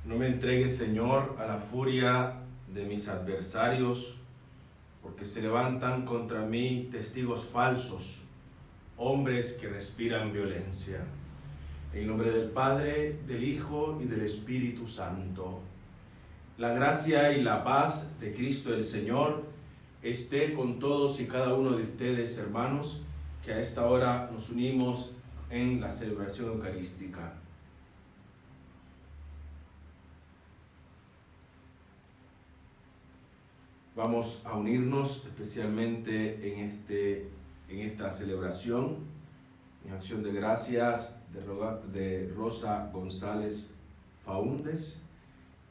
No me entregues, Señor, a la furia de mis adversarios, porque se levantan contra mí testigos falsos, hombres que respiran violencia. En nombre del Padre, del Hijo y del Espíritu Santo. La gracia y la paz de Cristo el Señor esté con todos y cada uno de ustedes, hermanos, que a esta hora nos unimos en la celebración eucarística. Vamos a unirnos especialmente en esta celebración, en acción de gracias de Rosa González Faúndez,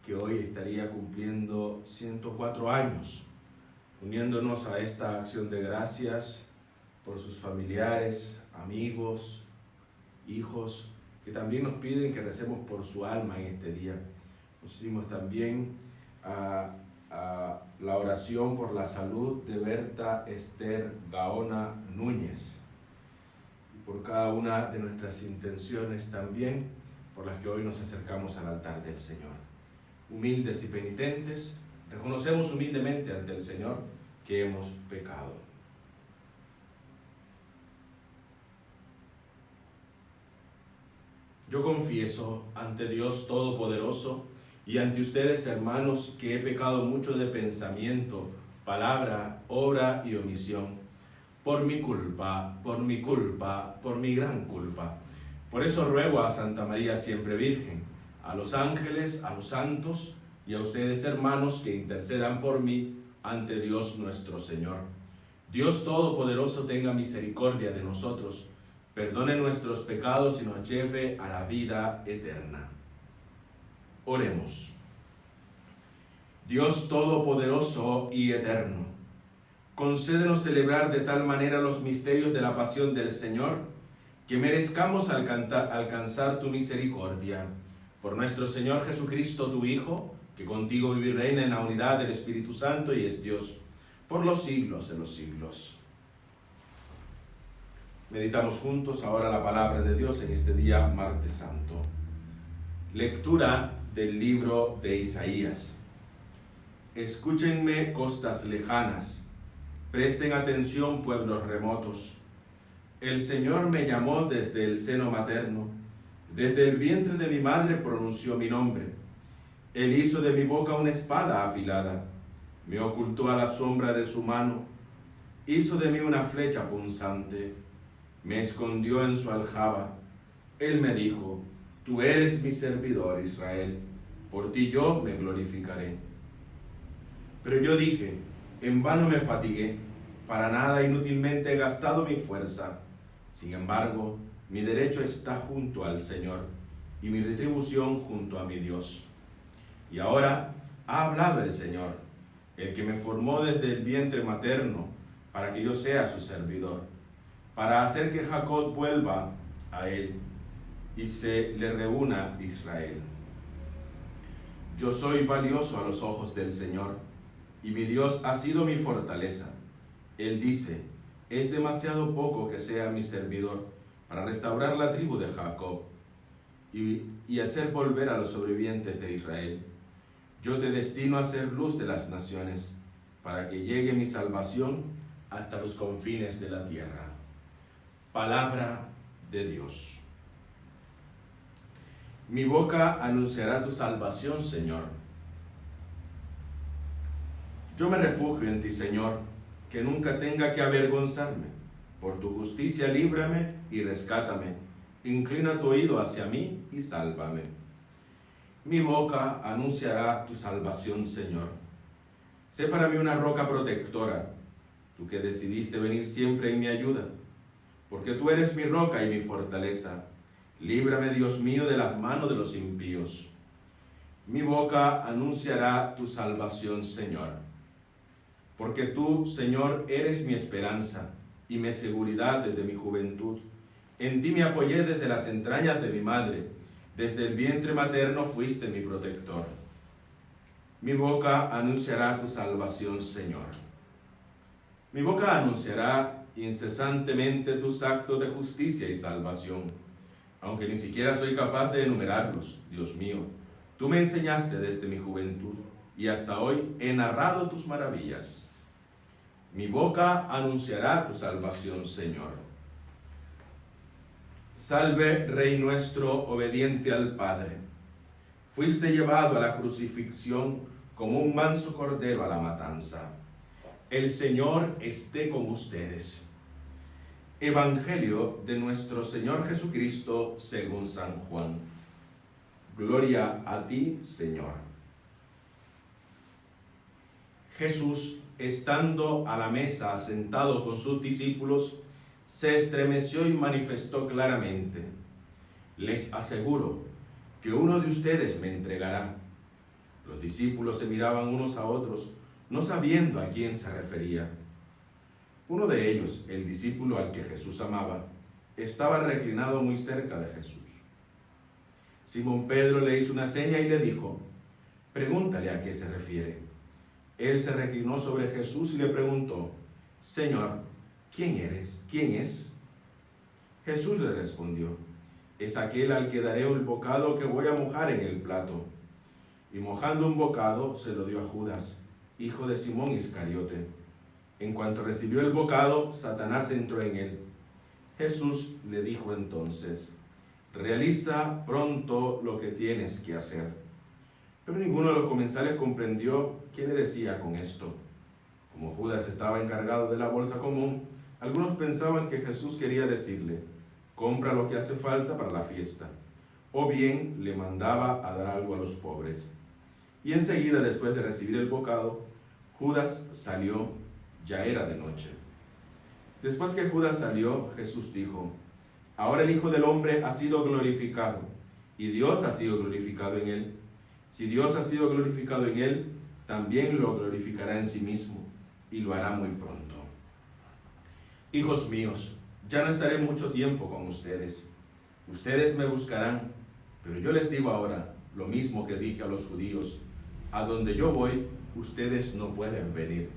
que hoy estaría cumpliendo 104 años, uniéndonos a esta acción de gracias por sus familiares, amigos, hijos, que también nos piden que recemos por su alma en este día. Nos unimos también a la oración por la salud de Berta Esther Gaona Núñez, y por cada una de nuestras intenciones también, por las que hoy nos acercamos al altar del Señor. Humildes y penitentes, reconocemos humildemente ante el Señor que hemos pecado. Yo confieso ante Dios Todopoderoso y ante ustedes, hermanos, que he pecado mucho de pensamiento, palabra, obra y omisión, por mi culpa, por mi gran culpa. Por eso ruego a Santa María Siempre Virgen, a los ángeles, a los santos y a ustedes, hermanos, que intercedan por mí ante Dios nuestro Señor. Dios Todopoderoso tenga misericordia de nosotros, perdone nuestros pecados y nos lleve a la vida eterna. Oremos. Dios Todopoderoso y Eterno, concédenos celebrar de tal manera los misterios de la pasión del Señor, que merezcamos alcanzar tu misericordia. Por nuestro Señor Jesucristo, tu Hijo, que contigo vive y reina en la unidad del Espíritu Santo y es Dios, por los siglos de los siglos. Meditamos juntos ahora la palabra de Dios en este día martes santo. Lectura del libro de Isaías. Escúchenme, costas lejanas, presten atención, pueblos remotos. El Señor me llamó desde el seno materno, desde el vientre de mi madre pronunció mi nombre. Él hizo de mi boca una espada afilada, me ocultó a la sombra de su mano, hizo de mí una flecha punzante, me escondió en su aljaba. Él me dijo: tú eres mi servidor, Israel, por ti yo me glorificaré. Pero yo dije: en vano me fatigué, para nada inútilmente he gastado mi fuerza. Sin embargo, mi derecho está junto al Señor, y mi retribución junto a mi Dios. Y ahora ha hablado el Señor, el que me formó desde el vientre materno, para que yo sea su servidor, para hacer que Jacob vuelva a él, y se le reúna Israel. Yo soy valioso a los ojos del Señor, y mi Dios ha sido mi fortaleza. Él dice: es demasiado poco que sea mi servidor para restaurar la tribu de Jacob y hacer volver a los sobrevivientes de Israel. Yo te destino a ser luz de las naciones, para que llegue mi salvación hasta los confines de la tierra. Palabra de Dios. Mi boca anunciará tu salvación, Señor. Yo me refugio en ti, Señor, que nunca tenga que avergonzarme. Por tu justicia líbrame y rescátame. Inclina tu oído hacia mí y sálvame. Mi boca anunciará tu salvación, Señor. Sé para mí una roca protectora, tú que decidiste venir siempre en mi ayuda, porque tú eres mi roca y mi fortaleza. Líbrame, Dios mío, de las manos de los impíos. Mi boca anunciará tu salvación, Señor. Porque tú, Señor, eres mi esperanza y mi seguridad desde mi juventud. En ti me apoyé desde las entrañas de mi madre. Desde el vientre materno fuiste mi protector. Mi boca anunciará tu salvación, Señor. Mi boca anunciará incesantemente tus actos de justicia y salvación, aunque ni siquiera soy capaz de enumerarlos, Dios mío. Tú me enseñaste desde mi juventud, y hasta hoy he narrado tus maravillas. Mi boca anunciará tu salvación, Señor. Salve, Rey nuestro, obediente al Padre. Fuiste llevado a la crucifixión como un manso cordero a la matanza. El Señor esté con ustedes. Evangelio de nuestro Señor Jesucristo según San Juan. Gloria a ti, Señor. Jesús, estando a la mesa sentado con sus discípulos, se estremeció y manifestó claramente: les aseguro que uno de ustedes me entregará. Los discípulos se miraban unos a otros, no sabiendo a quién se refería. Uno de ellos, el discípulo al que Jesús amaba, estaba reclinado muy cerca de Jesús. Simón Pedro le hizo una seña y le dijo: pregúntale a qué se refiere. Él se reclinó sobre Jesús y le preguntó: Señor, ¿quién eres? ¿Quién es? Jesús le respondió: es aquel al que daré el bocado que voy a mojar en el plato. Y mojando un bocado se lo dio a Judas, hijo de Simón Iscariote. En cuanto recibió el bocado, Satanás entró en él. Jesús le dijo entonces: realiza pronto lo que tienes que hacer. Pero ninguno de los comensales comprendió qué le decía con esto. Como Judas estaba encargado de la bolsa común, algunos pensaban que Jesús quería decirle: compra lo que hace falta para la fiesta, o bien le mandaba a dar algo a los pobres. Y enseguida, después de recibir el bocado, Judas salió. Ya era de noche. Después que Judas salió, Jesús dijo: ahora el Hijo del Hombre ha sido glorificado, y Dios ha sido glorificado en él. Si Dios ha sido glorificado en él, también lo glorificará en sí mismo, y lo hará muy pronto. Hijos míos, ya no estaré mucho tiempo con ustedes. Ustedes me buscarán, pero yo les digo ahora lo mismo que dije a los judíos: a donde yo voy, ustedes no pueden venir.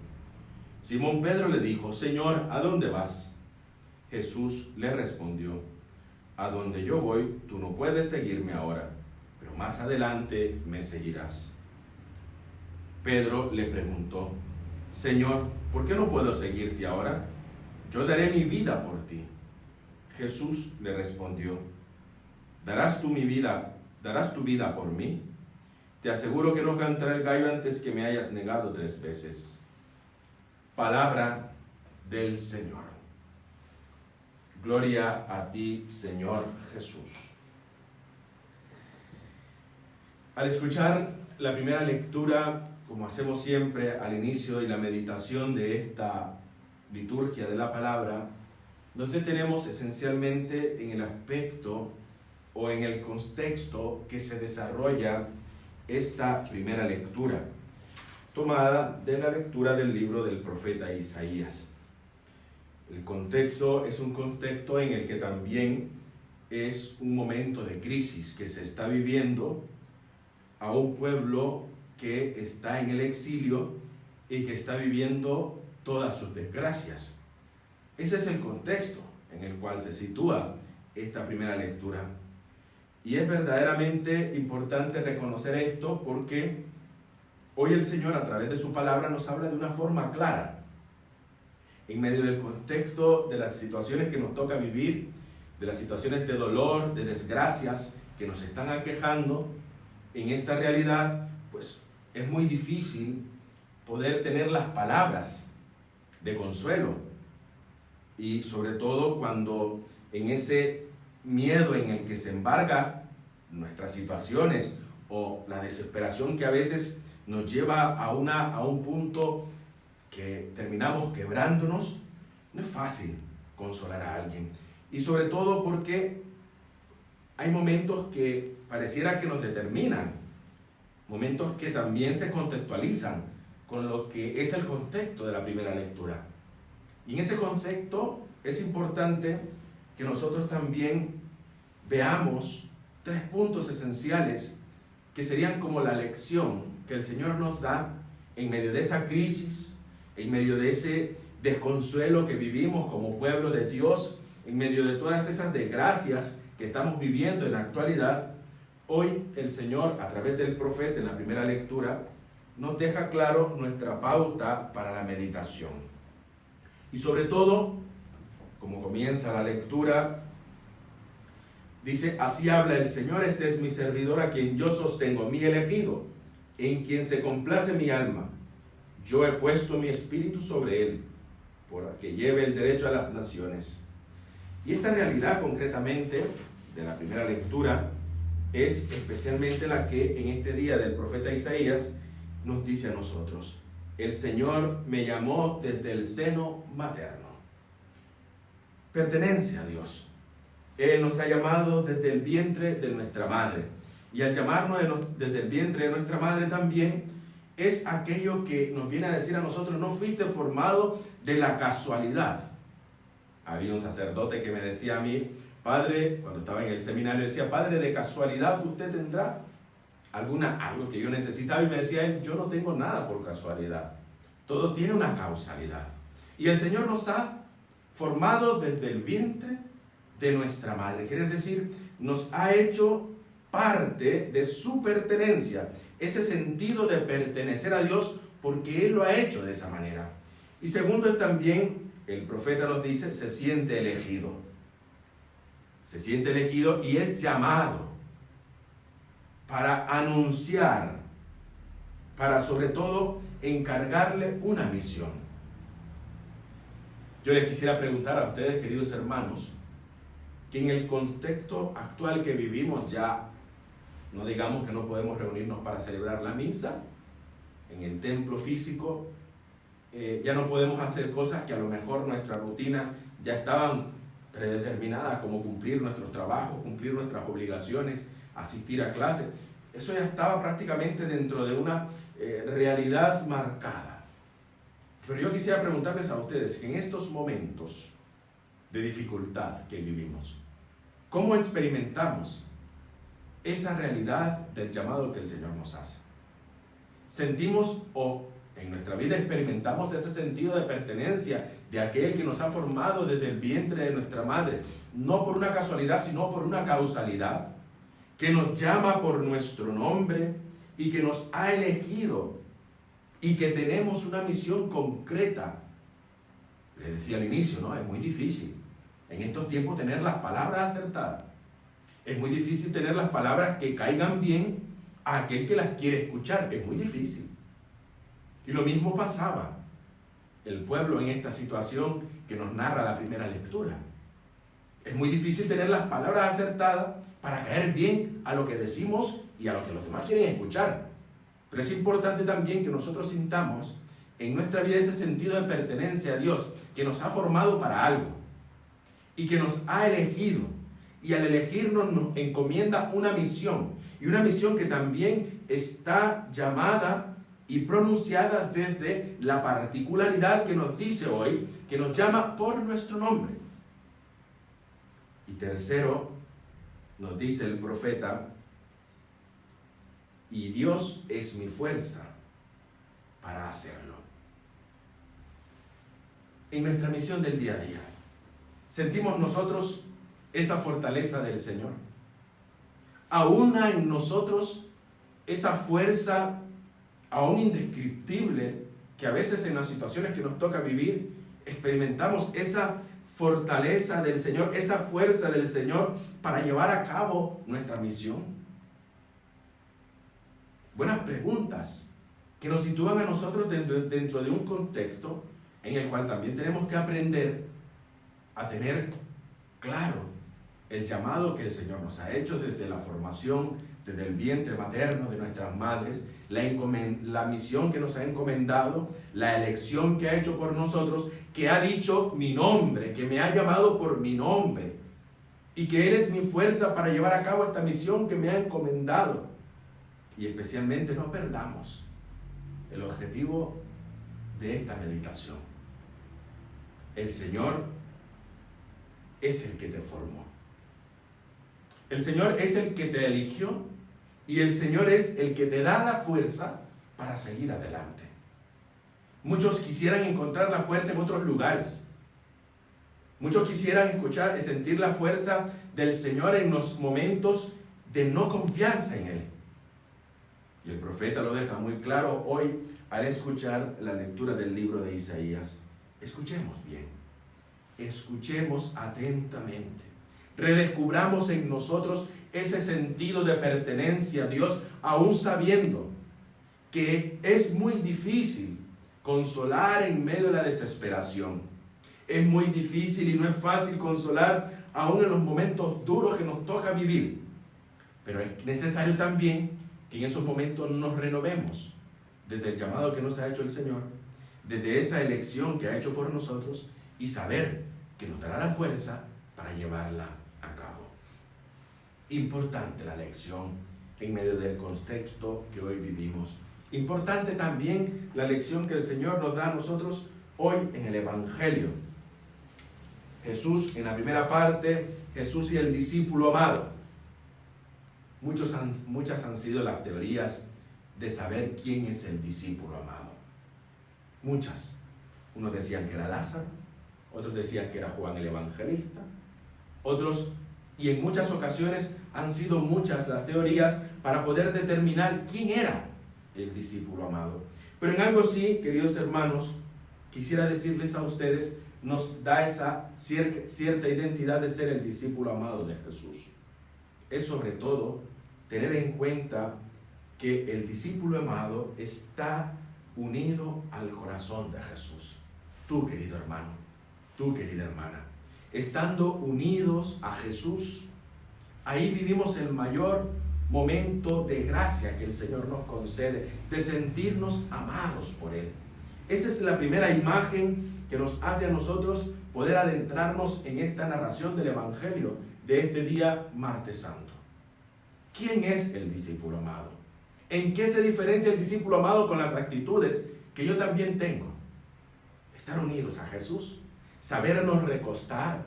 Simón Pedro le dijo: Señor, ¿a dónde vas? Jesús le respondió: a donde yo voy, tú no puedes seguirme ahora, pero más adelante me seguirás. Pedro le preguntó: Señor, ¿por qué no puedo seguirte ahora? Yo daré mi vida por ti. Jesús le respondió: ¿darás tu vida por mí? Te aseguro que no cantará el gallo antes que me hayas negado 3 veces. Palabra del Señor. Gloria a ti, Señor Jesús. Al escuchar la primera lectura, como hacemos siempre al inicio y la meditación de esta liturgia de la palabra, nos detenemos esencialmente en el aspecto o en el contexto que se desarrolla esta primera lectura, tomada de la lectura del libro del profeta Isaías. El contexto es un contexto en el que también es un momento de crisis que se está viviendo a un pueblo que está en el exilio y que está viviendo todas sus desgracias. Ese es el contexto en el cual se sitúa esta primera lectura. Y es verdaderamente importante reconocer esto porque hoy el Señor, a través de su palabra, nos habla de una forma clara. En medio del contexto de las situaciones que nos toca vivir, de las situaciones de dolor, de desgracias que nos están aquejando, en esta realidad, pues es muy difícil poder tener las palabras de consuelo. Y sobre todo cuando en ese miedo en el que se embarga nuestras situaciones o la desesperación que a veces nos lleva a un punto que terminamos quebrándonos, no es fácil consolar a alguien. Y sobre todo porque hay momentos que pareciera que nos determinan, momentos que también se contextualizan con lo que es el contexto de la primera lectura. Y en ese contexto es importante que nosotros también veamos 3 puntos esenciales que serían como la lección que el Señor nos da en medio de esa crisis, en medio de ese desconsuelo que vivimos como pueblo de Dios, en medio de todas esas desgracias que estamos viviendo en la actualidad. Hoy el Señor, a través del profeta en la primera lectura, nos deja claro nuestra pauta para la meditación. Y sobre todo, como comienza la lectura, dice: así habla el Señor, este es mi servidor a quien yo sostengo, mi elegido, en quien se complace mi alma. Yo he puesto mi espíritu sobre él, para que lleve el derecho a las naciones. Y esta realidad concretamente de la primera lectura es especialmente la que en este día del profeta Isaías nos dice a nosotros: el Señor me llamó desde el seno materno. Pertenencia a Dios. Él nos ha llamado desde el vientre de nuestra madre. Y al llamarnos desde el vientre de nuestra madre también es aquello que nos viene a decir a nosotros: no fuiste formado de la casualidad. Había un sacerdote que me decía a mí: padre, cuando estaba en el seminario, decía: padre, ¿de casualidad usted tendrá algo que yo necesitaba? Y me decía él: yo no tengo nada por casualidad. Todo tiene una causalidad. Y el Señor nos ha formado desde el vientre de nuestra madre. Quiere decir, nos ha hecho parte de su pertenencia. Ese sentido de pertenecer a Dios, porque Él lo ha hecho de esa manera. Y segundo, es también, el profeta nos dice, se siente elegido. Se siente elegido y es llamado para anunciar, para sobre todo encargarle una misión. Yo les quisiera preguntar a ustedes, queridos hermanos, que en el contexto actual que vivimos, ya no digamos que no podemos reunirnos para celebrar la misa en el templo físico, ya no podemos hacer cosas que a lo mejor nuestra rutina ya estaban predeterminadas, como cumplir nuestros trabajos, cumplir nuestras obligaciones, asistir a clases. Eso ya estaba prácticamente dentro de una realidad marcada. Pero yo quisiera preguntarles a ustedes, que en estos momentos de dificultad que vivimos, ¿cómo experimentamos esa realidad del llamado que el Señor nos hace? ¿Sentimos o en nuestra vida experimentamos ese sentido de pertenencia de aquel que nos ha formado desde el vientre de nuestra madre, no por una casualidad, sino por una causalidad, que nos llama por nuestro nombre y que nos ha elegido y que tenemos una misión concreta? Les decía al inicio, ¿no? Es muy difícil en estos tiempos tener las palabras acertadas. Es muy difícil tener las palabras que caigan bien a aquel que las quiere escuchar. Es muy difícil. Y lo mismo pasaba el pueblo en esta situación que nos narra la primera lectura. Es muy difícil tener las palabras acertadas para caer bien a lo que decimos y a lo que los demás quieren escuchar. Pero es importante también que nosotros sintamos en nuestra vida ese sentido de pertenencia a Dios, que nos ha formado para algo y que nos ha elegido. Y al elegirnos nos encomienda una misión, y una misión que también está llamada y pronunciada desde la particularidad que nos dice hoy, que nos llama por nuestro nombre. Y tercero, nos dice el profeta: y Dios es mi fuerza para hacerlo. En nuestra misión del día a día, ¿sentimos nosotros esa fortaleza del Señor? ¿Aún hay en nosotros esa fuerza aún indescriptible que a veces en las situaciones que nos toca vivir experimentamos esa fortaleza del Señor, esa fuerza del Señor para llevar a cabo nuestra misión? Buenas preguntas que nos sitúan a nosotros dentro de un contexto en el cual también tenemos que aprender a tener claro el llamado que el Señor nos ha hecho desde la formación, desde el vientre materno de nuestras madres, la misión que nos ha encomendado, la elección que ha hecho por nosotros, que ha dicho mi nombre, que me ha llamado por mi nombre, y que Él es mi fuerza para llevar a cabo esta misión que me ha encomendado. Y especialmente no perdamos el objetivo de esta meditación. El Señor es el que te formó. El Señor es el que te eligió y el Señor es el que te da la fuerza para seguir adelante. Muchos quisieran encontrar la fuerza en otros lugares. Muchos quisieran escuchar y sentir la fuerza del Señor en los momentos de no confianza en Él. Y el profeta lo deja muy claro hoy al escuchar la lectura del libro de Isaías. Escuchemos bien, escuchemos atentamente, redescubramos en nosotros ese sentido de pertenencia a Dios, aún sabiendo que es muy difícil consolar en medio de la desesperación. Es muy difícil y no es fácil consolar aún en los momentos duros que nos toca vivir. Pero es necesario también que en esos momentos nos renovemos desde el llamado que nos ha hecho el Señor, desde esa elección que ha hecho por nosotros, y saber que nos dará la fuerza para llevarla a cabo. Importante la lección en medio del contexto que hoy vivimos. Importante también la lección que el Señor nos da a nosotros hoy en el Evangelio. Jesús, en la primera parte, Jesús y el discípulo amado. Muchas han sido las teorías de saber quién es el discípulo amado. Muchas. Unos decían que era Lázaro, otros decían que era Juan el Evangelista, otros, y en muchas ocasiones han sido muchas las teorías para poder determinar quién era el discípulo amado. Pero en algo sí, queridos hermanos, quisiera decirles a ustedes, nos da esa cierta identidad de ser el discípulo amado de Jesús. Es sobre todo tener en cuenta que el discípulo amado está unido al corazón de Jesús. Tú, querido hermano, tú, querida hermana, estando unidos a Jesús, ahí vivimos el mayor momento de gracia que el Señor nos concede, de sentirnos amados por Él. Esa es la primera imagen que nos hace a nosotros poder adentrarnos en esta narración del Evangelio de este día martes santo. ¿Quién es el discípulo amado? ¿En qué se diferencia el discípulo amado con las actitudes que yo también tengo? Estar unidos a Jesús, sabernos recostar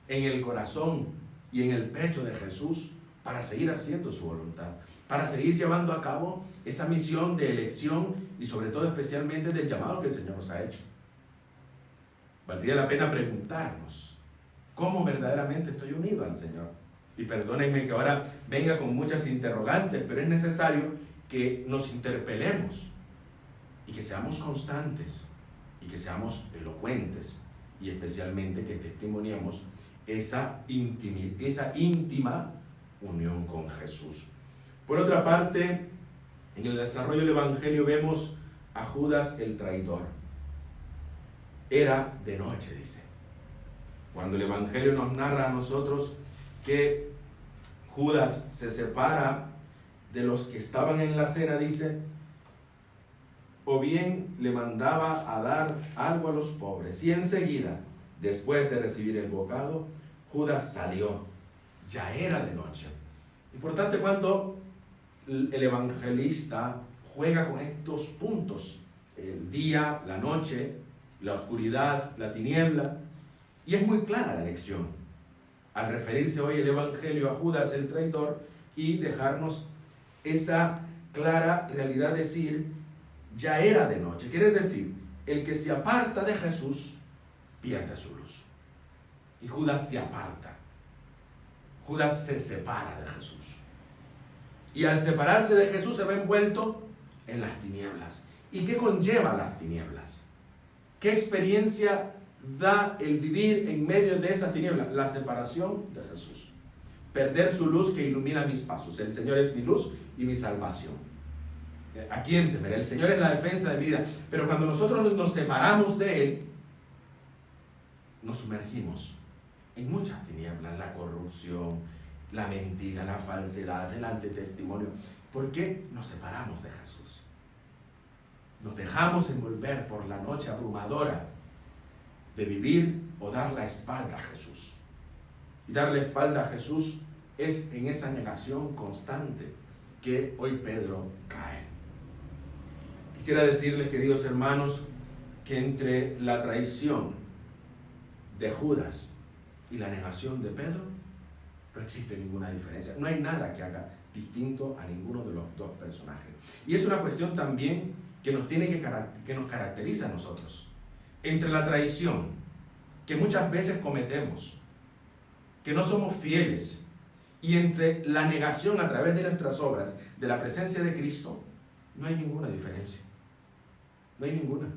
en el corazón y en el pecho de Jesús para seguir haciendo su voluntad, para seguir llevando a cabo esa misión de elección y sobre todo especialmente del llamado que el Señor nos ha hecho. Valdría la pena preguntarnos, ¿cómo verdaderamente estoy unido al Señor? Y perdónenme que ahora venga con muchas interrogantes, pero es necesario que nos interpelemos y que seamos constantes y que seamos elocuentes y especialmente que testimoniemos esa íntima unión con Jesús. Por otra parte, en el desarrollo del Evangelio vemos a Judas el traidor. Era de noche, dice. Cuando el Evangelio nos narra a nosotros que Judas se separa de los que estaban en la cena, dice, o bien le mandaba a dar algo a los pobres. Y enseguida, después de recibir el bocado, Judas salió. Ya era de noche. Importante cuando el evangelista juega con estos puntos. El día, la noche, la oscuridad, la tiniebla. Y es muy clara la lección. Al referirse hoy el Evangelio a Judas el traidor y dejarnos esa clara realidad, decir, ya era de noche. Quiere decir, el que se aparta de Jesús pierde su luz. Y Judas se aparta. Judas se separa de Jesús. Y al separarse de Jesús se ve envuelto en las tinieblas. ¿Y qué conlleva las tinieblas? ¿Qué experiencia da el vivir en medio de esa tiniebla? La separación de Jesús. Perder su luz que ilumina mis pasos. El Señor es mi luz y mi salvación. ¿A quién temeré? El Señor es la defensa de mi vida. Pero cuando nosotros nos separamos de Él, nos sumergimos en muchas tinieblas, la corrupción, la mentira, la falsedad, el antitestimonio. ¿Por qué nos separamos de Jesús? Nos dejamos envolver por la noche abrumadora de vivir o dar la espalda a Jesús. Y dar la espalda a Jesús es en esa negación constante que hoy Pedro cae. Quisiera decirles, queridos hermanos, que entre la traición de Judas y la negación de Pedro no existe ninguna diferencia. No hay nada que haga distinto a ninguno de los dos personajes. Y es una cuestión también que nos caracteriza a nosotros. Entre la traición que muchas veces cometemos, que no somos fieles, y entre la negación a través de nuestras obras de la presencia de Cristo, no hay ninguna diferencia. No hay ninguna.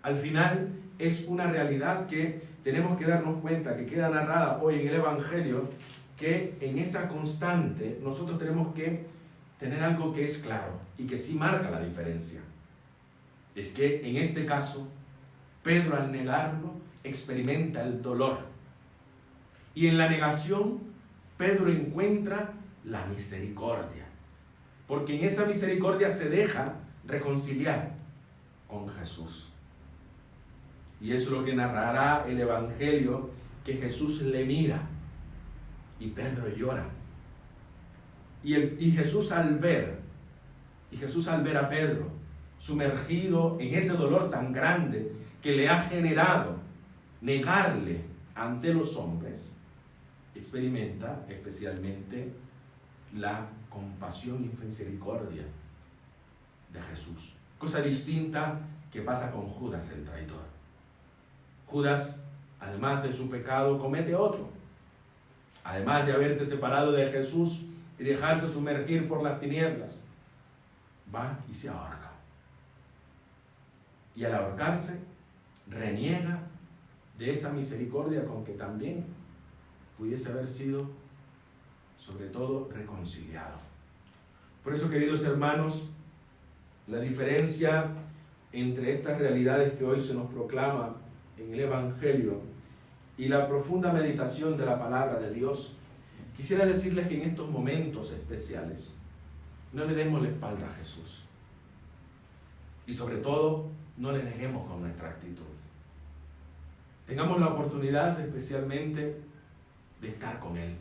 Al final es una realidad que tenemos que darnos cuenta, que queda narrada hoy en el Evangelio, que en esa constante nosotros tenemos que tener algo que es claro y que sí marca la diferencia. Es que en este caso, Pedro al negarlo experimenta el dolor. Y en la negación, Pedro encuentra la misericordia. Porque en esa misericordia se deja reconciliar con Jesús. Y eso es lo que narrará el Evangelio, que Jesús le mira y Pedro llora. Y Jesús al ver a Pedro sumergido en ese dolor tan grande que le ha generado negarle ante los hombres, experimenta especialmente la compasión y misericordia de Jesús. Cosa distinta que pasa con Judas el traidor. Judas, además de su pecado, comete otro. Además de haberse separado de Jesús y dejarse sumergir por las tinieblas, va y se ahorca. Y al ahorcarse, reniega de esa misericordia con que también pudiese haber sido, sobre todo, reconciliado. Por eso, queridos hermanos, la diferencia entre estas realidades que hoy se nos proclama en el Evangelio y la profunda meditación de la palabra de Dios, quisiera decirles que en estos momentos especiales no le demos la espalda a Jesús. Y sobre todo, no le neguemos con nuestra actitud. Tengamos la oportunidad especialmente de estar con Él,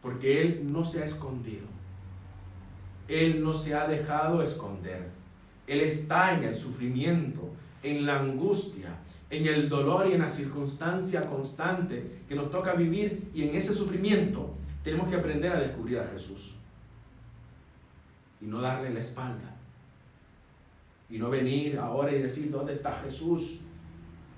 porque Él no se ha escondido. Él no se ha dejado esconder. Él está en el sufrimiento, en la angustia, en el dolor y en la circunstancia constante que nos toca vivir, y en ese sufrimiento tenemos que aprender a descubrir a Jesús y no darle la espalda y no venir ahora y decir ¿dónde está Jesús?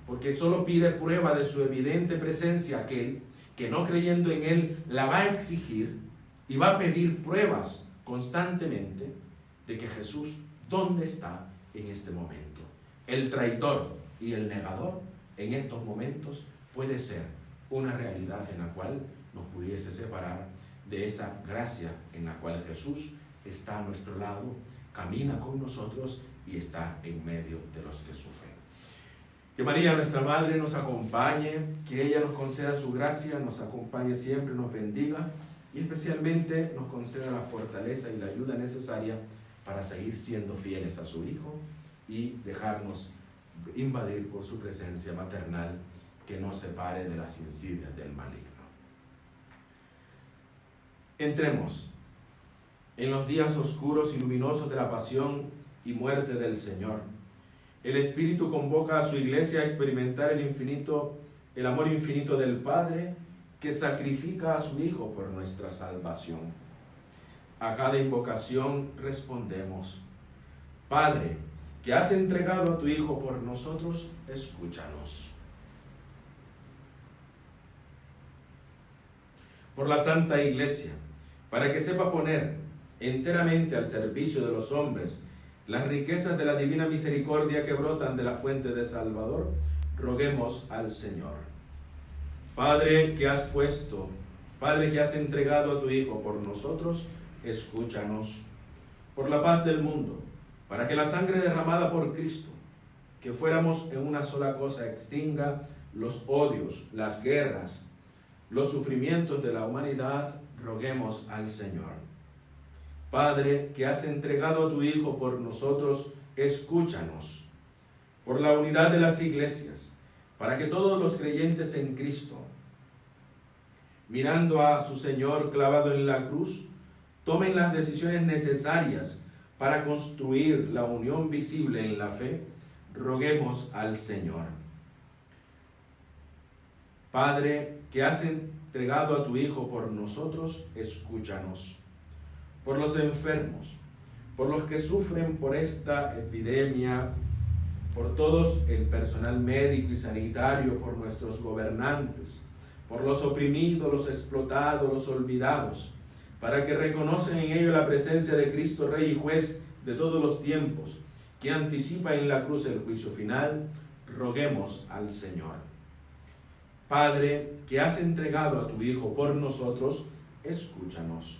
Porque solo pide prueba de su evidente presencia aquel que, no creyendo en Él, la va a exigir y va a pedir pruebas constantemente de que Jesús, ¿dónde está en este momento? El traidor y el negador en estos momentos puede ser una realidad en la cual nos pudiese separar de esa gracia en la cual Jesús está a nuestro lado, camina con nosotros y está en medio de los que sufren. Que María, nuestra Madre, nos acompañe, que ella nos conceda su gracia, nos acompañe siempre, nos bendiga y especialmente nos conceda la fortaleza y la ayuda necesaria para seguir siendo fieles a su Hijo y dejarnos invadir por su presencia maternal que nos separe de las insidias del maligno. Entremos en los días oscuros y luminosos de la pasión y muerte del Señor. El Espíritu convoca a su iglesia a experimentar el amor infinito del Padre que sacrifica a su Hijo por nuestra salvación. A cada invocación respondemos: Padre, que has entregado a tu Hijo por nosotros, escúchanos. Por la Santa Iglesia, para que sepa poner enteramente al servicio de los hombres las riquezas de la divina misericordia que brotan de la fuente de Salvador, roguemos al Señor. Padre que has entregado a tu Hijo por nosotros, escúchanos. Por la paz del mundo, para que la sangre derramada por Cristo, que fuéramos en una sola cosa, extinga los odios, las guerras, los sufrimientos de la humanidad, roguemos al Señor. Padre, que has entregado a tu Hijo por nosotros, escúchanos. Por la unidad de las iglesias, para que todos los creyentes en Cristo, mirando a su Señor clavado en la cruz, tomen las decisiones necesarias para construir la unión visible en la fe, roguemos al Señor. Padre, que has entregado a tu Hijo por nosotros, escúchanos. Por los enfermos, por los que sufren por esta epidemia, por todos el personal médico y sanitario, por nuestros gobernantes, por los oprimidos, los explotados, los olvidados, para que reconozcan en ellos la presencia de Cristo Rey y Juez de todos los tiempos, que anticipa en la cruz el juicio final, roguemos al Señor. Padre, que has entregado a tu Hijo por nosotros, escúchanos.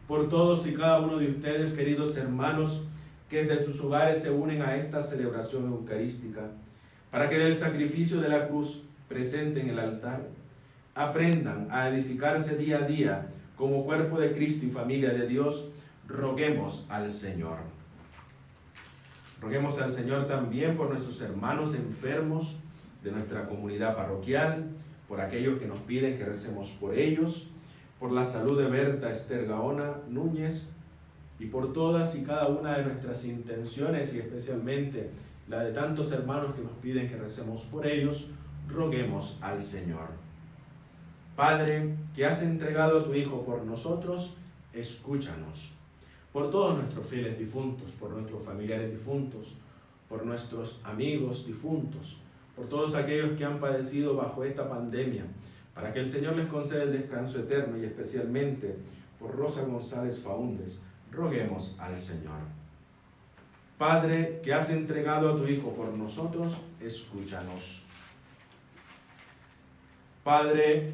Por todos y cada uno de ustedes, queridos hermanos, que desde sus hogares se unen a esta celebración eucarística, para que del sacrificio de la cruz presente en el altar, aprendan a edificarse día a día como cuerpo de Cristo y familia de Dios, roguemos al Señor. Roguemos al Señor también por nuestros hermanos enfermos de nuestra comunidad parroquial, por aquellos que nos piden que recemos por ellos, por la salud de Berta Esther Gaona Núñez, y por todas y cada una de nuestras intenciones, y especialmente la de tantos hermanos que nos piden que recemos por ellos, roguemos al Señor. Padre, que has entregado a tu Hijo por nosotros, escúchanos. Por todos nuestros fieles difuntos, por nuestros familiares difuntos, por nuestros amigos difuntos, por todos aquellos que han padecido bajo esta pandemia, para que el Señor les conceda el descanso eterno, y especialmente por Rosa González Faúndez, roguemos al Señor. Padre, que has entregado a tu Hijo por nosotros, escúchanos. Padre,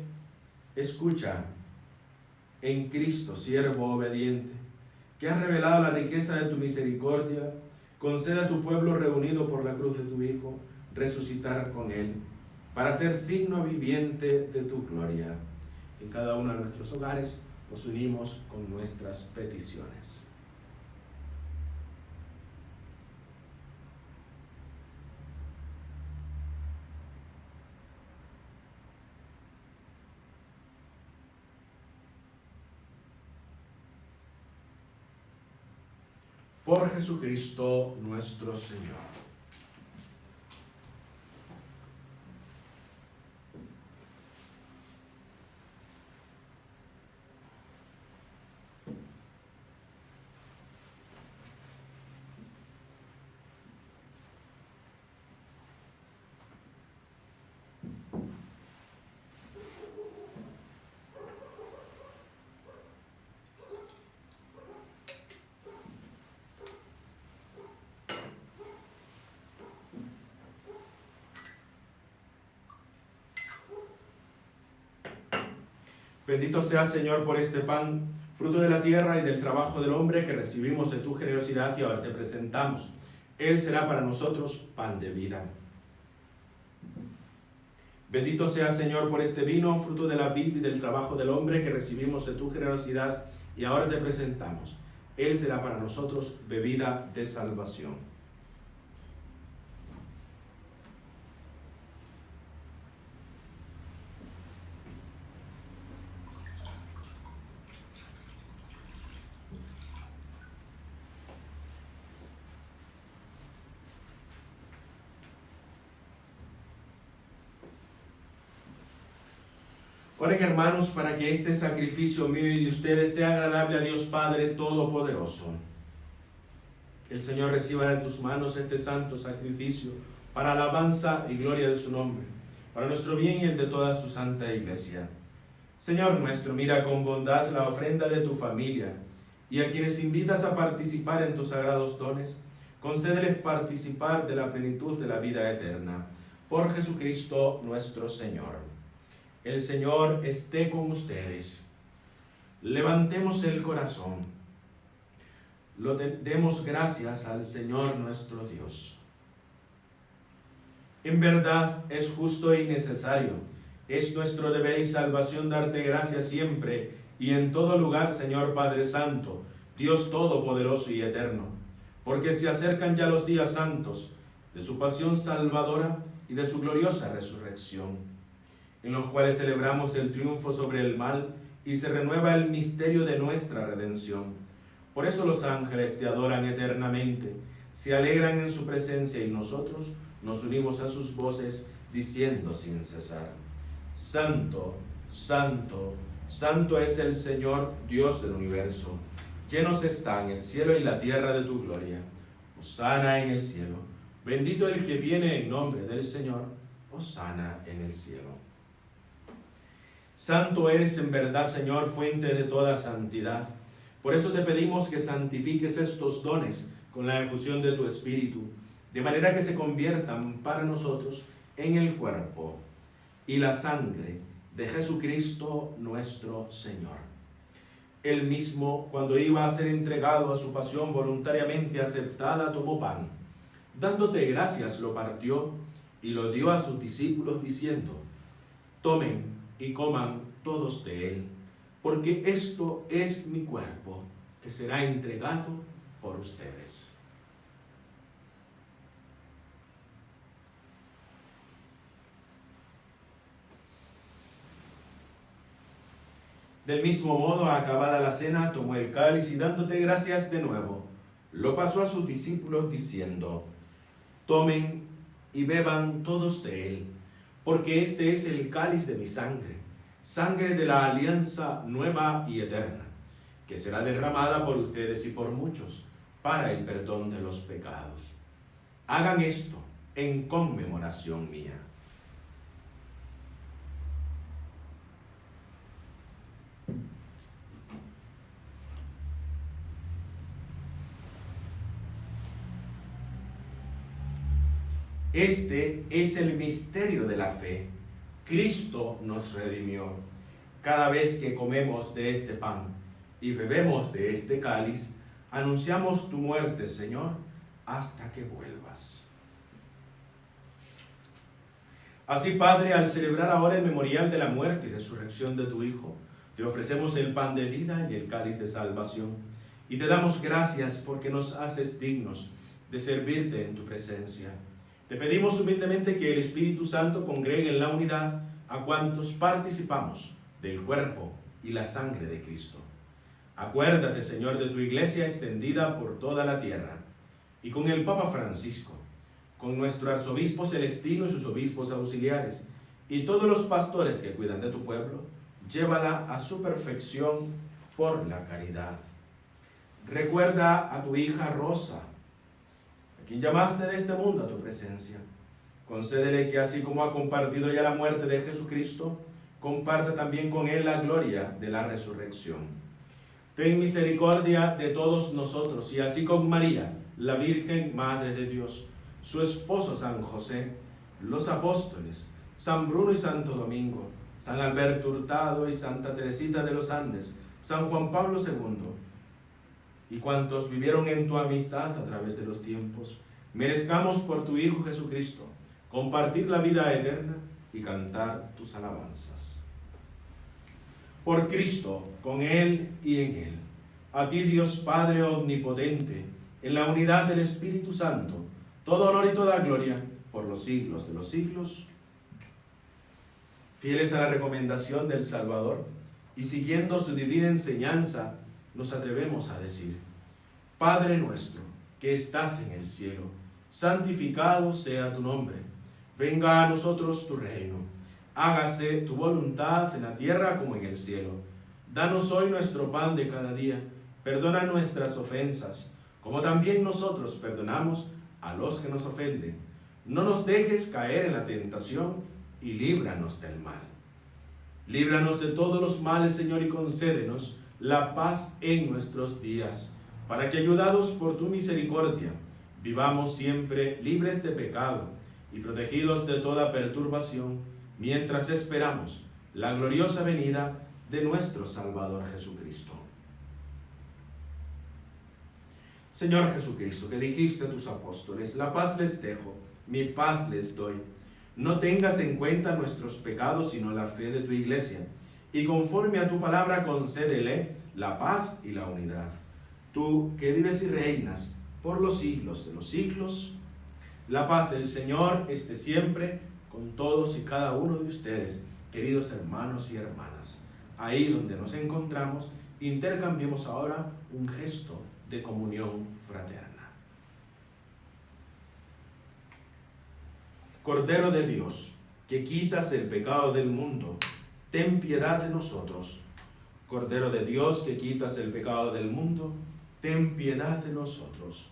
escucha en Cristo, siervo obediente, que has revelado la riqueza de tu misericordia, concede a tu pueblo reunido por la cruz de tu Hijo, resucitar con Él, para ser signo viviente de tu gloria. En cada uno de nuestros hogares nos unimos con nuestras peticiones. Por Jesucristo nuestro Señor. Bendito seas, Señor, por este pan, fruto de la tierra y del trabajo del hombre que recibimos de tu generosidad y ahora te presentamos. Él será para nosotros pan de vida. Bendito seas, Señor, por este vino, fruto de la vid y del trabajo del hombre que recibimos de tu generosidad y ahora te presentamos. Él será para nosotros bebida de salvación. Oren, hermanos, para que este sacrificio mío y de ustedes sea agradable a Dios Padre Todopoderoso. Que el Señor reciba de tus manos este santo sacrificio para alabanza y gloria de su nombre, para nuestro bien y el de toda su santa iglesia. Señor nuestro, mira con bondad la ofrenda de tu familia, y a quienes invitas a participar en tus sagrados dones, concédeles participar de la plenitud de la vida eterna. Por Jesucristo nuestro Señor. El Señor esté con ustedes. Levantemos el corazón. Demos gracias al Señor nuestro Dios. En verdad es justo y necesario. Es nuestro deber y salvación darte gracias siempre y en todo lugar, Señor Padre Santo, Dios Todopoderoso y Eterno, porque se acercan ya los días santos de su pasión salvadora y de su gloriosa resurrección, en los cuales celebramos el triunfo sobre el mal y se renueva el misterio de nuestra redención. Por eso los ángeles te adoran eternamente, se alegran en su presencia y nosotros nos unimos a sus voces diciendo sin cesar: Santo, Santo, Santo es el Señor, Dios del universo. Llenos están el cielo y la tierra de tu gloria. Hosana en el cielo. Bendito el que viene en nombre del Señor. Hosana en el cielo. Santo eres en verdad, Señor, fuente de toda santidad. Por eso te pedimos que santifiques estos dones con la efusión de tu Espíritu, de manera que se conviertan para nosotros en el cuerpo y la sangre de Jesucristo nuestro Señor. Él mismo, cuando iba a ser entregado a su pasión voluntariamente aceptada, tomó pan. Dándote gracias, lo partió y lo dio a sus discípulos, diciendo: tomen y coman todos de él, porque esto es mi cuerpo, que será entregado por ustedes. Del mismo modo, acabada la cena, tomó el cáliz y dándote gracias de nuevo, lo pasó a sus discípulos, diciendo: tomen y beban todos de él, porque este es el cáliz de mi sangre, sangre de la alianza nueva y eterna, que será derramada por ustedes y por muchos para el perdón de los pecados. Hagan esto en conmemoración mía. Este es el misterio de la fe. Cristo nos redimió. Cada vez que comemos de este pan y bebemos de este cáliz, anunciamos tu muerte, Señor, hasta que vuelvas. Así, Padre, al celebrar ahora el memorial de la muerte y resurrección de tu Hijo, te ofrecemos el pan de vida y el cáliz de salvación, y te damos gracias porque nos haces dignos de servirte en tu presencia. Te pedimos humildemente que el Espíritu Santo congregue en la unidad a cuantos participamos del cuerpo y la sangre de Cristo. Acuérdate, Señor, de tu iglesia extendida por toda la tierra, y con el Papa Francisco, con nuestro arzobispo Celestino y sus obispos auxiliares, y todos los pastores que cuidan de tu pueblo, llévala a su perfección por la caridad. Recuerda a tu hija Rosa, quien llamaste de este mundo a tu presencia. Concédele que así como ha compartido ya la muerte de Jesucristo, comparta también con él la gloria de la resurrección. Ten misericordia de todos nosotros, y así con María, la Virgen Madre de Dios, su esposo San José, los apóstoles, San Bruno y Santo Domingo, San Alberto Hurtado y Santa Teresita de los Andes, San Juan Pablo II, y cuantos vivieron en tu amistad a través de los tiempos, merezcamos por tu Hijo Jesucristo compartir la vida eterna y cantar tus alabanzas. Por Cristo, con Él y en Él, a ti Dios Padre omnipotente, en la unidad del Espíritu Santo, todo honor y toda gloria por los siglos de los siglos. Fieles a la recomendación del Salvador y siguiendo su divina enseñanza, nos atrevemos a decir: Padre nuestro, que estás en el cielo, santificado sea tu nombre. Venga a nosotros tu reino. Hágase tu voluntad en la tierra como en el cielo. Danos hoy nuestro pan de cada día. Perdona nuestras ofensas, como también nosotros perdonamos a los que nos ofenden. No nos dejes caer en la tentación y líbranos del mal. Líbranos de todos los males, Señor, y concédenos la paz en nuestros días, para que, ayudados por tu misericordia, vivamos siempre libres de pecado y protegidos de toda perturbación, mientras esperamos la gloriosa venida de nuestro Salvador Jesucristo. Señor Jesucristo, que dijiste a tus apóstoles: la paz les dejo, mi paz les doy. No tengas en cuenta nuestros pecados, sino la fe de tu iglesia, y conforme a tu palabra concédele la paz y la unidad. Tú que vives y reinas por los siglos de los siglos, la paz del Señor esté siempre con todos y cada uno de ustedes, queridos hermanos y hermanas. Ahí donde nos encontramos, intercambiemos ahora un gesto de comunión fraterna. Cordero de Dios, que quitas el pecado del mundo, ten piedad de nosotros. Cordero de Dios, que quitas el pecado del mundo, ten piedad de nosotros.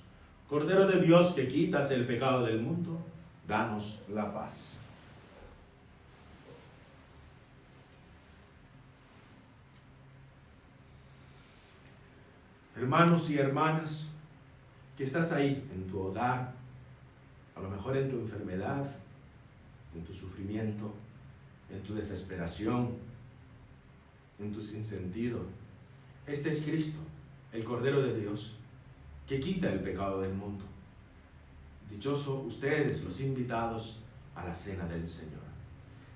Cordero de Dios, que quitas el pecado del mundo, danos la paz. Hermanos y hermanas, que estás ahí en tu hogar, a lo mejor en tu enfermedad, en tu sufrimiento, en tu desesperación, en tu sinsentido. Este es Cristo, el Cordero de Dios, que quita el pecado del mundo. Dichosos ustedes, los invitados a la cena del Señor.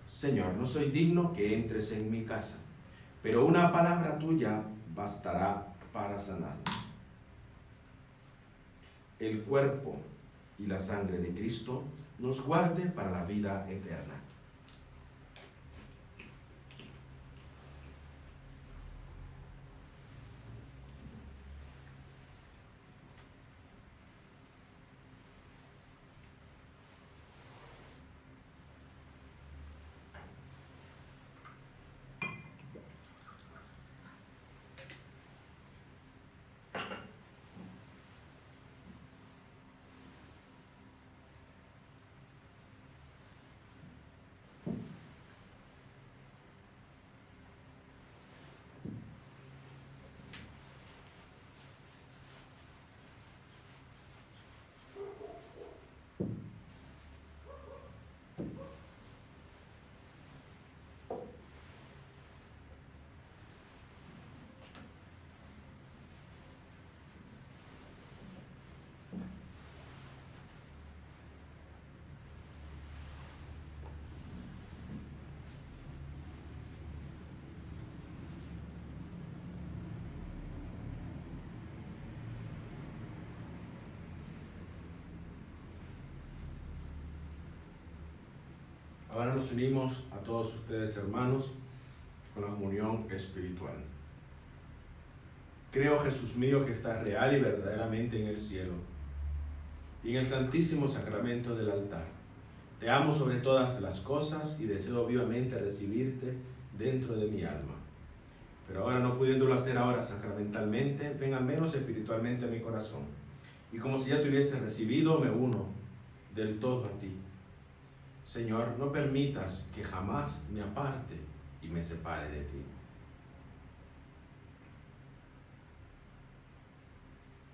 Señor, no soy digno que entres en mi casa, pero una palabra tuya bastará para sanarme. El cuerpo y la sangre de Cristo nos guarde para la vida eterna. Ahora nos unimos a todos ustedes, hermanos, con la comunión espiritual. Creo, Jesús mío, que estás real y verdaderamente en el cielo y en el santísimo sacramento del altar. Te amo sobre todas las cosas y deseo vivamente recibirte dentro de mi alma. Pero ahora, no pudiéndolo hacer ahora sacramentalmente, ven al menos espiritualmente a mi corazón. Y como si ya te hubiese recibido, me uno del todo a ti. Señor, no permitas que jamás me aparte y me separe de ti.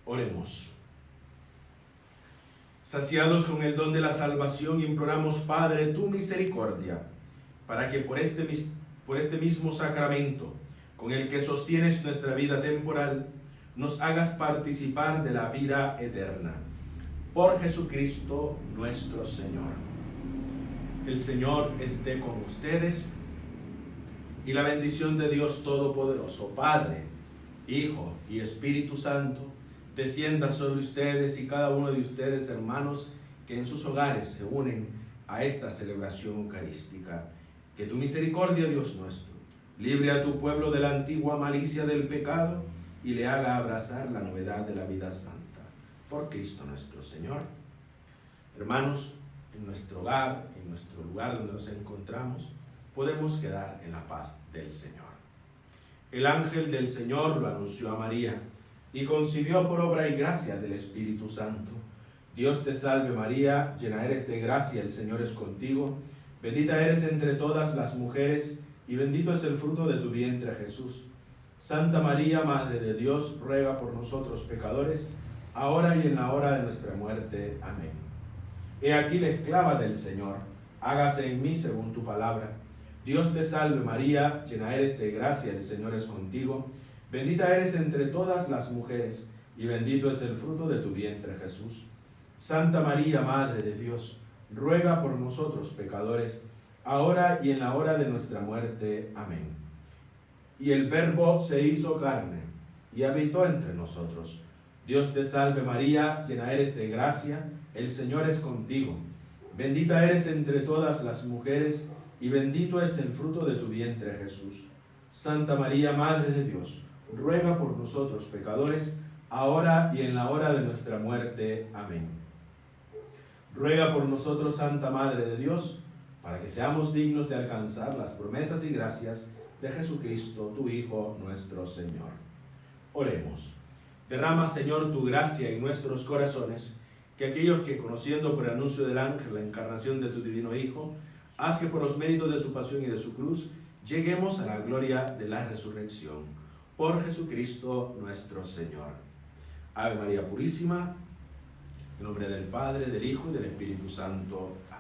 Oremos. Saciados con el don de la salvación, imploramos, Padre, tu misericordia, para que por este mismo sacramento, con el que sostienes nuestra vida temporal, nos hagas participar de la vida eterna. Por Jesucristo nuestro Señor. El Señor esté con ustedes, y la bendición de Dios Todopoderoso, Padre, Hijo y Espíritu Santo, descienda sobre ustedes y cada uno de ustedes, hermanos, que en sus hogares se unen a esta celebración eucarística. Que tu misericordia, Dios nuestro, libre a tu pueblo de la antigua malicia del pecado y le haga abrazar la novedad de la vida santa. Por Cristo nuestro Señor. Hermanos, en nuestro hogar, en nuestro lugar donde nos encontramos, podemos quedar en la paz del Señor. El ángel del Señor lo anunció a María y concibió por obra y gracia del Espíritu Santo. Dios te salve María, llena eres de gracia, el Señor es contigo. Bendita eres entre todas las mujeres y bendito es el fruto de tu vientre, Jesús. Santa María, Madre de Dios, ruega por nosotros pecadores, ahora y en la hora de nuestra muerte. Amén. He aquí la esclava del Señor, hágase en mí según tu palabra. Dios te salve María, llena eres de gracia, el Señor es contigo. Bendita eres entre todas las mujeres, y bendito es el fruto de tu vientre, Jesús. Santa María, Madre de Dios, ruega por nosotros pecadores, ahora y en la hora de nuestra muerte. Amén. Y el Verbo se hizo carne, y habitó entre nosotros. Dios te salve María, llena eres de gracia, el Señor es contigo. Bendita eres entre todas las mujeres, y bendito es el fruto de tu vientre, Jesús. Santa María, Madre de Dios, ruega por nosotros pecadores, ahora y en la hora de nuestra muerte. Amén. Ruega por nosotros, Santa Madre de Dios, para que seamos dignos de alcanzar las promesas y gracias de Jesucristo, tu Hijo, nuestro Señor. Oremos. Derrama, Señor, tu gracia en nuestros corazones, que aquellos que, conociendo por el anuncio del ángel la encarnación de tu divino Hijo, haz que por los méritos de su pasión y de su cruz, lleguemos a la gloria de la resurrección. Por Jesucristo nuestro Señor. Ave María Purísima, en nombre del Padre, del Hijo y del Espíritu Santo. Amén.